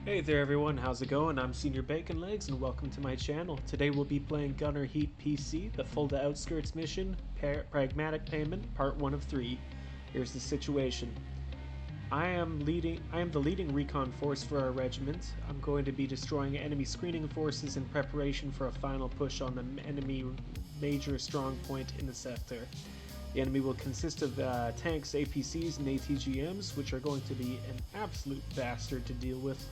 Hey there everyone, how's it going? I'm Senior Bacon Legs and welcome to my channel. Today we'll be playing Gunner GHPC, the Fulda Outskirts mission, Pragmatic Payment, part 1 of 3. Here's the situation. I am the leading recon force for our regiment. I'm going to be destroying enemy screening forces in preparation for a final push on the enemy major strong point in the sector. The enemy will consist of tanks, APCs, and ATGMs, which are going to be an absolute bastard to deal with.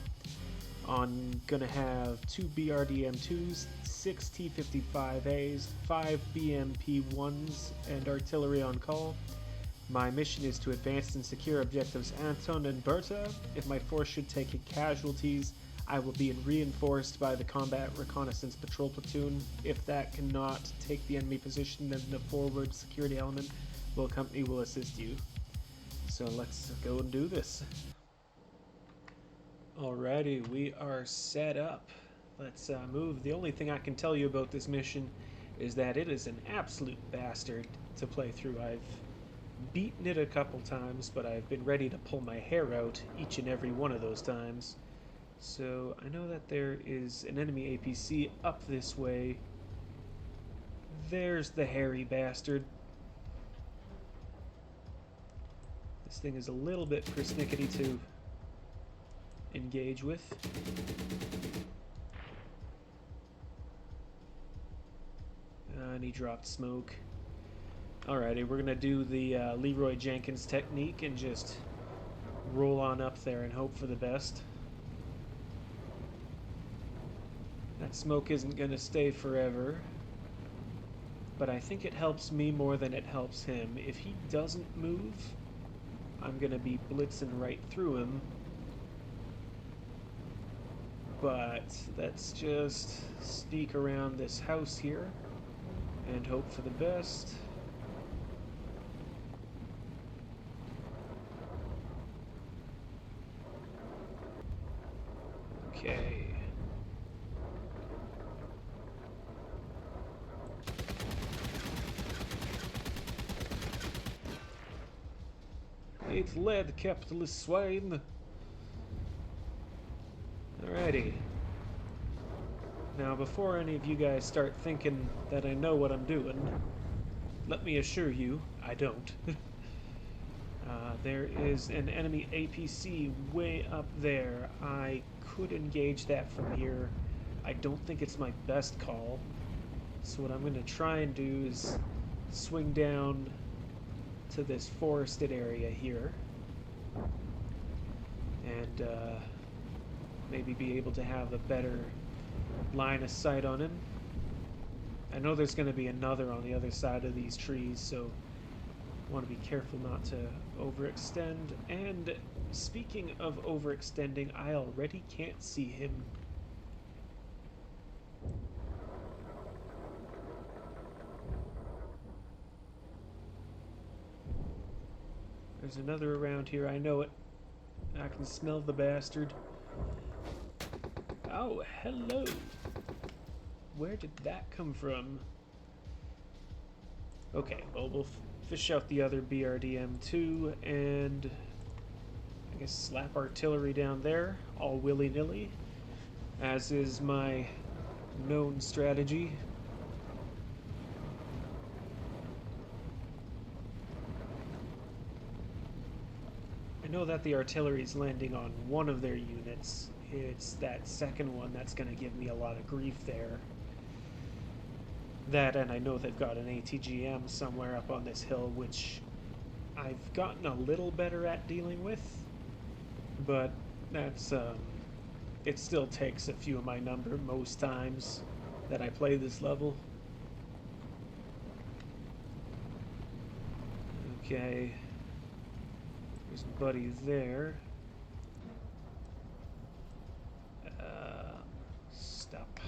I'm gonna have 2 BRDM2s, 6 T-55As, 5 BMP-1s, and artillery on call. My mission is to advance and secure objectives Anton and Berta. If my force should take casualties, I will be reinforced by the Combat Reconnaissance Patrol Platoon. If that cannot take the enemy position, then the forward security element company will assist you. So let's go and do this. Alrighty, we are set up. Let's move. The only thing I can tell you about this mission is that it is an absolute bastard to play through. I've beaten it a couple times, but I've been ready to pull my hair out each and every one of those times. So I know that there is an enemy APC up this way. There's the hairy bastard. This thing is a little bit persnickety to engage with. And he dropped smoke. Alrighty, we're gonna do the Leroy Jenkins technique and just roll on up there and hope for the best. That smoke isn't gonna stay forever, but I think it helps me more than it helps him. If he doesn't move, I'm gonna be blitzing right through him. But let's just sneak around this house here and hope for the best. Okay. It's lead, capitalist swine. Alrighty. Now, before any of you guys start thinking that I know what I'm doing, let me assure you, I don't. There is an enemy APC way up there. I could engage that from here. I don't think it's my best call. So what I'm going to try and do is swing down to this forested area here. And maybe be able to have a better line of sight on him. I know there's going to be another on the other side of these trees, so I want to be careful not to overextend. And speaking of overextending, I already can't see him. There's another around here, I know it. I can smell the bastard. Oh, hello. Where did that come from? Okay, well, we'll fish out the other BRDM2 and I guess slap artillery down there, all willy-nilly, as is my known strategy. I know that the artillery is landing on one of their units. It's that second one that's going to give me a lot of grief there. That, and I know they've got an ATGM somewhere up on this hill, which I've gotten a little better at dealing with, but that's, it still takes a few of my number most times that I play this level. Okay. There's a buddy there. Stop.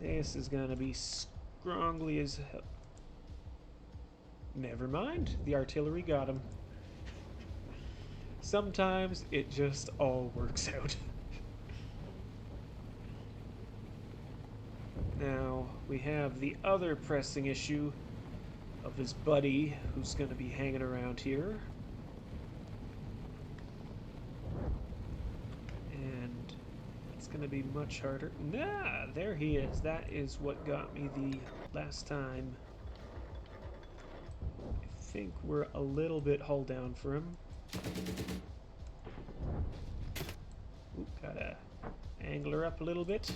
This is gonna be strongly as hell. Never mind, the artillery got him. Sometimes it just all works out. Now, we have the other pressing issue of his buddy who's going to be hanging around here. And it's going to be much harder. Nah, there he is. That is what got me the last time. I think we're a little bit hull down for him. Ooh, gotta angle her up a little bit.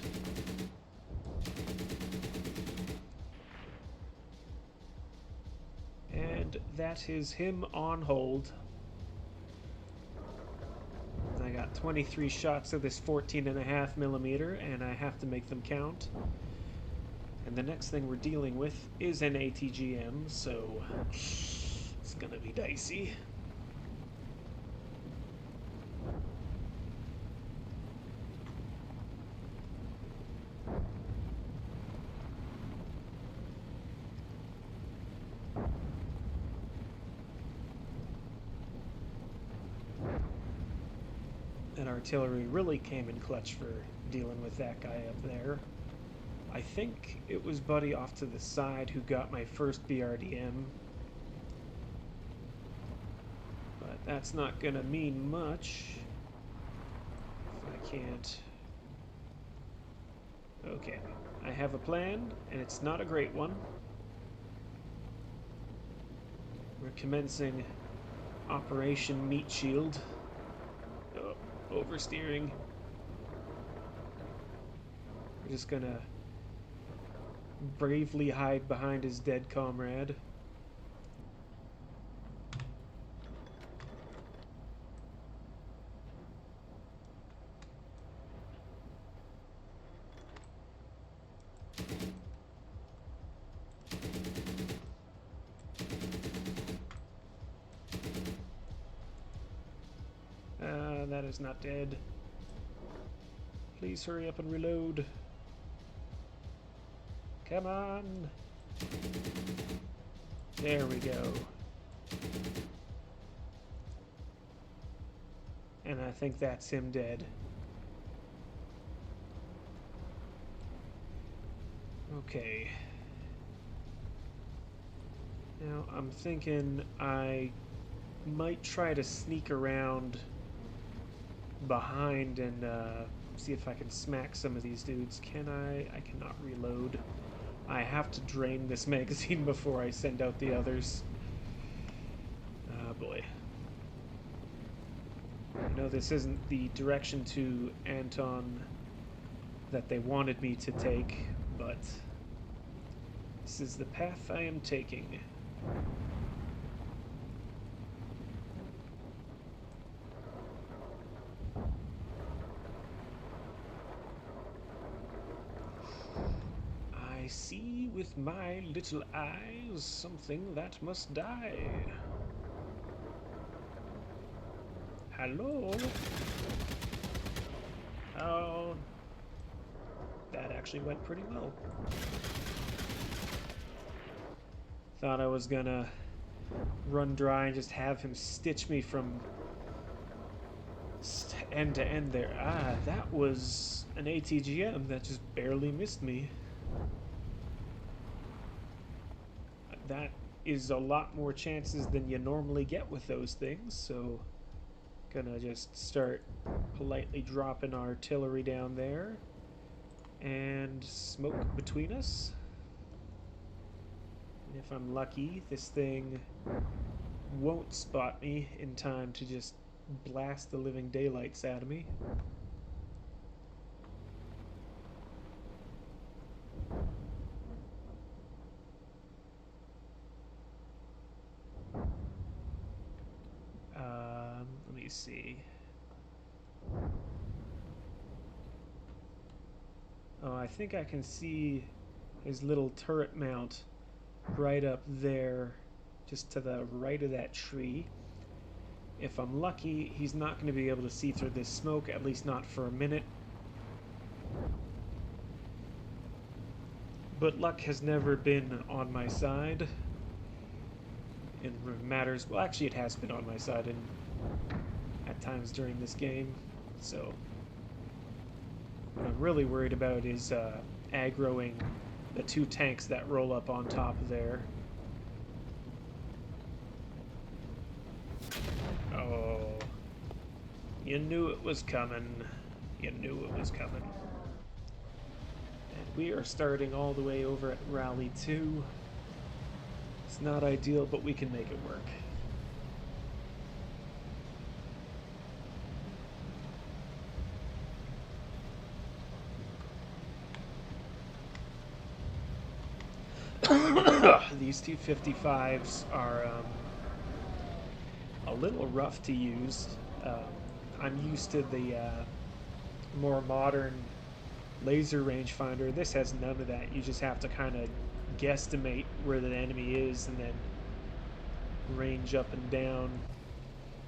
And that is him on hold. I got 23 shots of this 14.5 millimeter, and I have to make them count. And the next thing we're dealing with is an ATGM, so it's gonna be dicey. And artillery really came in clutch for dealing with that guy up there. I think it was Buddy off to the side who got my first BRDM. But that's not gonna mean much if I can't. Okay, I have a plan, and it's not a great one. We're commencing Operation Meat Shield. Oh, oversteering. We're just gonna bravely hide behind his dead comrade. That is not dead. Please hurry up and reload. Come on. There we go. And I think that's him dead. Okay. Now I'm thinking I might try to sneak around behind and see if I can smack some of these dudes. Can I? I cannot reload. I have to drain this magazine before I send out the others. Oh boy. I know this isn't the direction to Anton that they wanted me to take, but this is the path I am taking. I see with my little eyes something that must die. Hello? Oh, that actually went pretty well. Thought I was gonna run dry and just have him stitch me from end to end there. Ah, that was an ATGM that just barely missed me. That is a lot more chances than you normally get with those things, so gonna just start politely dropping artillery down there and smoke between us. And if I'm lucky, this thing won't spot me in time to just blast the living daylights out of me. Let me see. Oh, I think I can see his little turret mount right up there, just to the right of that tree. If I'm lucky, he's not going to be able to see through this smoke, at least not for a minute. But luck has never been on my side in matters. Well, actually, it has been on my side at times during this game. So what I'm really worried about is aggroing the two tanks that roll up on top there. Oh, you knew it was coming. You knew it was coming. And we are starting all the way over at Rally 2. It's not ideal, but we can make it work. These 255s are a little rough to use. I'm used to the more modern laser rangefinder. This has none of that. You just have to kind of guesstimate where the enemy is and then range up and down,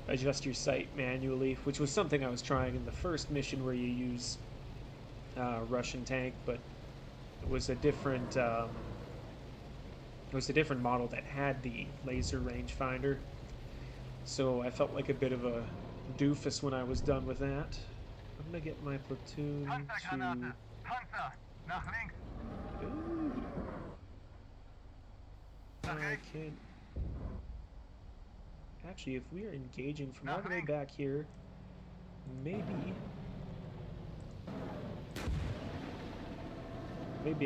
adjust your sight manually, which was something I was trying in the first mission where you use Russian tank, but it was a different model that had the laser rangefinder, so I felt like a bit of a doofus when I was done with that. I'm gonna get my platoon to... Ooh. I can't... Actually, if we are engaging from all the way back here, maybe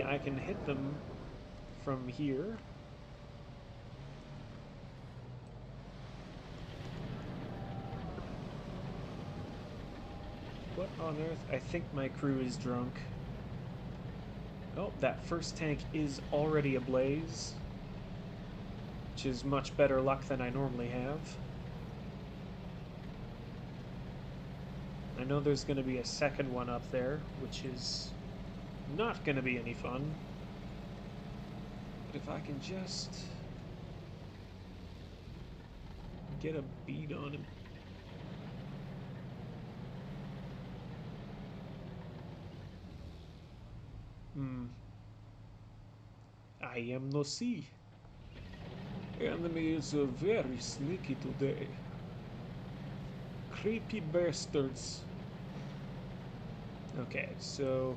I can hit them from here. What on earth? I think my crew is drunk. Oh, that first tank is already ablaze, which is much better luck than I normally have. I know there's going to be a second one up there, which is not going to be any fun. But if I can just get a bead on him. I am no see. Enemy is very sneaky today. Creepy bastards. Okay, so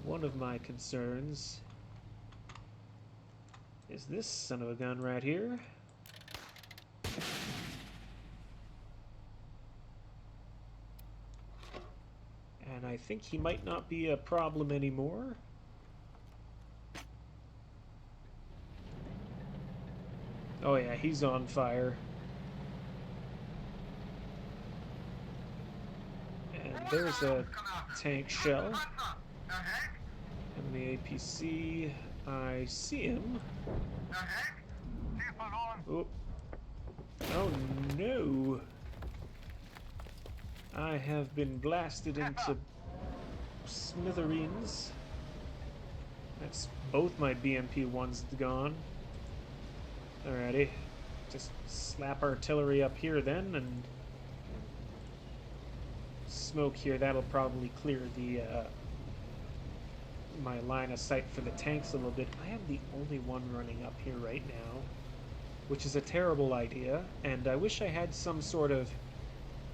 one of my concerns is this son of a gun right here. And I think he might not be a problem anymore. Oh yeah, he's on fire. And there's a tank shell. And the APC, I see him. Oh, oh no! I have been blasted into smithereens. That's both my BMP-1s gone. Alrighty, just slap artillery up here then, and smoke here. That'll probably clear the my line of sight for the tanks a little bit. I am the only one running up here right now, which is a terrible idea, and I wish I had some sort of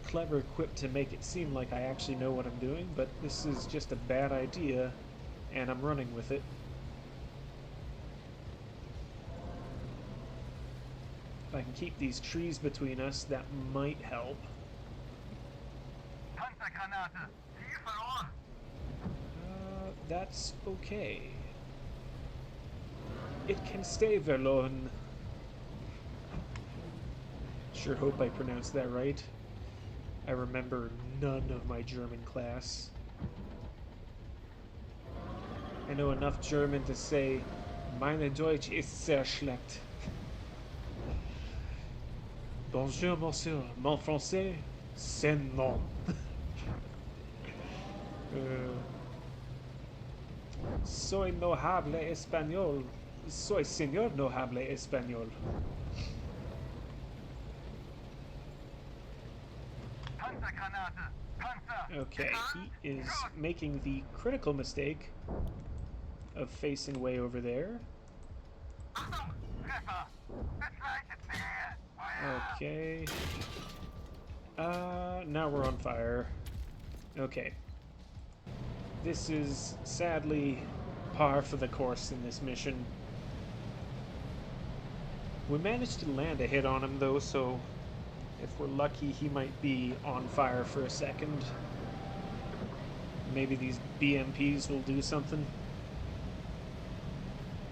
clever quip to make it seem like I actually know what I'm doing, but this is just a bad idea, and I'm running with it. If I can keep these trees between us, that might help. That's okay. It can stay verloren. Sure hope I pronounced that right. I remember none of my German class. I know enough German to say, meine Deutsch ist sehr schlecht. Bonjour, monsieur. Mon français, c'est non. Soy no hable español. Soy señor no hable español. Okay, he is making the critical mistake of facing way over there. Okay. Now we're on fire. Okay. This is sadly par for the course in this mission. We managed to land a hit on him though, so if we're lucky he might be on fire for a second. Maybe these BMPs will do something.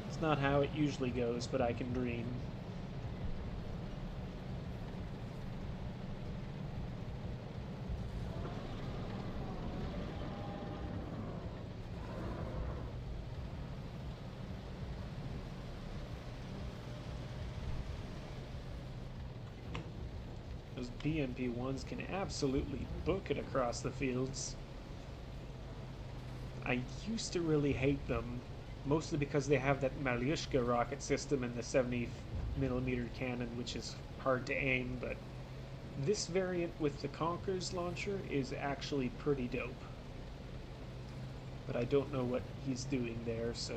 It's not how it usually goes, but I can dream. Those BMP-1s can absolutely book it across the fields. I used to really hate them, mostly because they have that Malyushka rocket system and the 70mm cannon, which is hard to aim, but this variant with the Conquer's launcher is actually pretty dope. But I don't know what he's doing there, so...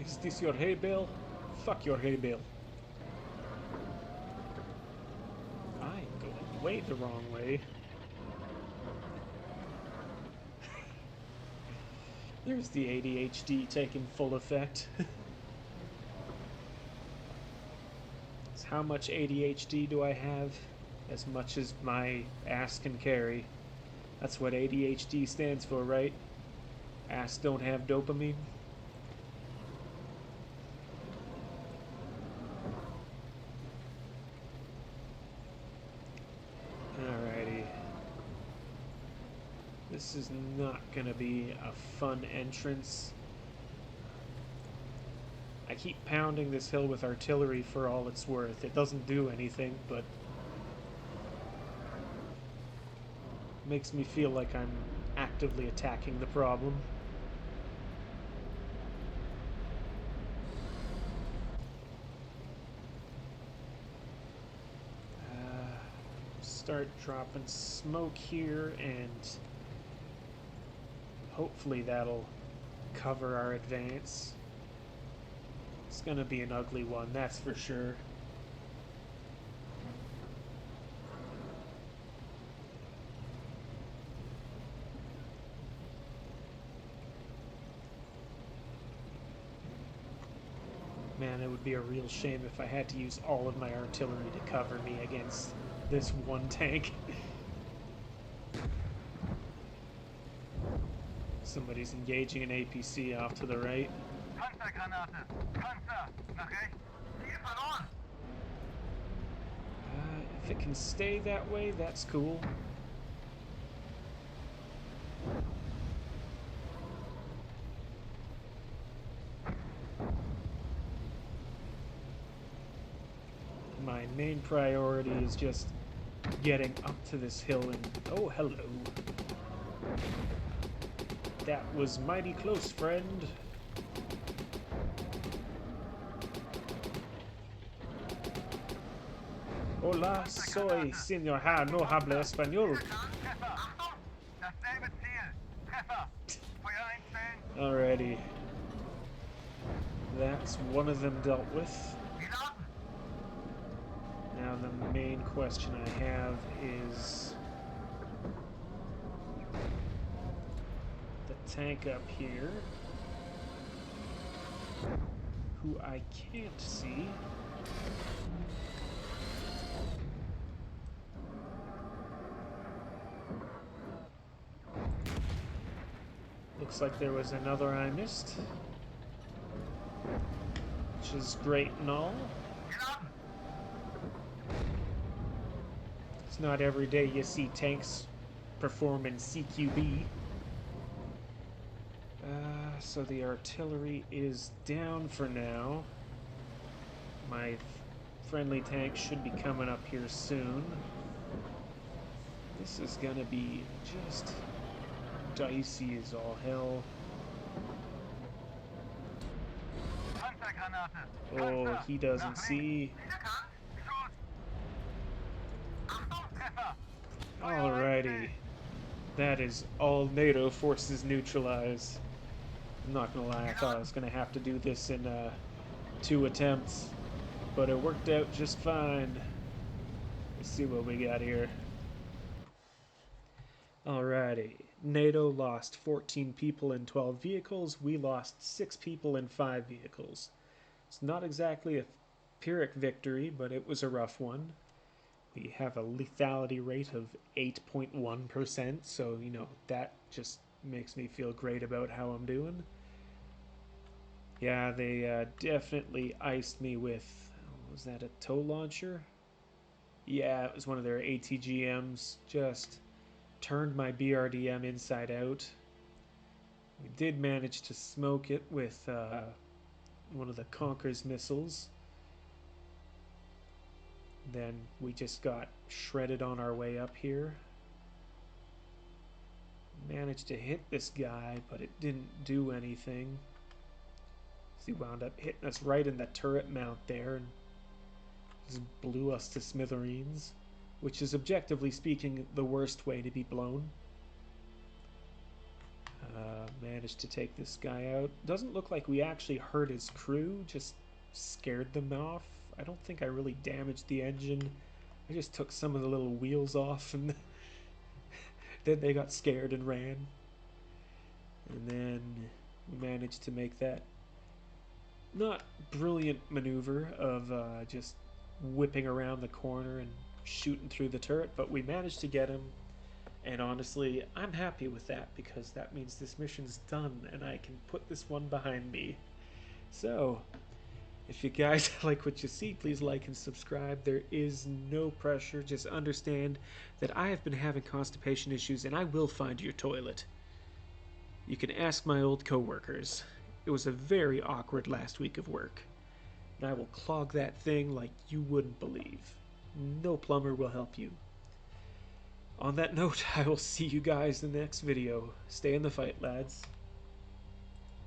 Is this your hay bale? Fuck your hay bale. I'm going way the wrong way. There's the ADHD taking full effect. So how much ADHD do I have? As much as my ass can carry. That's what ADHD stands for, right? Ass don't have dopamine. This is not going to be a fun entrance. I keep pounding this hill with artillery for all it's worth. It doesn't do anything, but makes me feel like I'm actively attacking the problem. Start dropping smoke here, and hopefully that'll cover our advance. It's gonna be an ugly one, that's for sure. Man, it would be a real shame if I had to use all of my artillery to cover me against this one tank. Somebody's engaging an APC off to the right. If it can stay that way, that's cool. My main priority is just getting up to this hill and... Oh, hello. That was mighty close, friend. Hola, soy señor Ha, no habla español. Alrighty. That's one of them dealt with. Now the main question I have is the tank up here, who I can't see. Looks like there was another I missed, which is great and all. It's not every day you see tanks perform in CQB. So the artillery is down for now. My friendly tank should be coming up here soon. This is gonna be just dicey as all hell. Oh, he doesn't see. Alrighty. That is all NATO forces neutralized. I'm not gonna lie, I thought I was gonna have to do this in 2 attempts, but it worked out just fine. Let's see what we got here. Alrighty. NATO lost 14 people in 12 vehicles. We lost 6 people in 5 vehicles. It's not exactly a Pyrrhic victory, but it was a rough one. We have a lethality rate of 8.1%, so, you know, that just makes me feel great about how I'm doing. Yeah, they definitely iced me with, was that a tow launcher? Yeah, it was one of their ATGMs. Just turned my BRDM inside out. We did manage to smoke it with one of the Conquer's missiles. Then we just got shredded on our way up here. Managed to hit this guy, but it didn't do anything. He wound up hitting us right in the turret mount there and just blew us to smithereens, which is objectively speaking the worst way to be blown. Managed to take this guy out. Doesn't look like we actually hurt his crew, just scared them off. I don't think I really damaged the engine. I just took some of the little wheels off and then they got scared and ran. And then we managed to make that not brilliant maneuver of just whipping around the corner and shooting through the turret, but we managed to get him. And honestly, I'm happy with that because that means this mission's done and I can put this one behind me. So, if you guys like what you see, please like and subscribe. There is no pressure. Just understand that I have been having constipation issues and I will find your toilet. You can ask my old coworkers. It was a very awkward last week of work. And I will clog that thing like you wouldn't believe. No plumber will help you. On that note, I will see you guys in the next video. Stay in the fight, lads.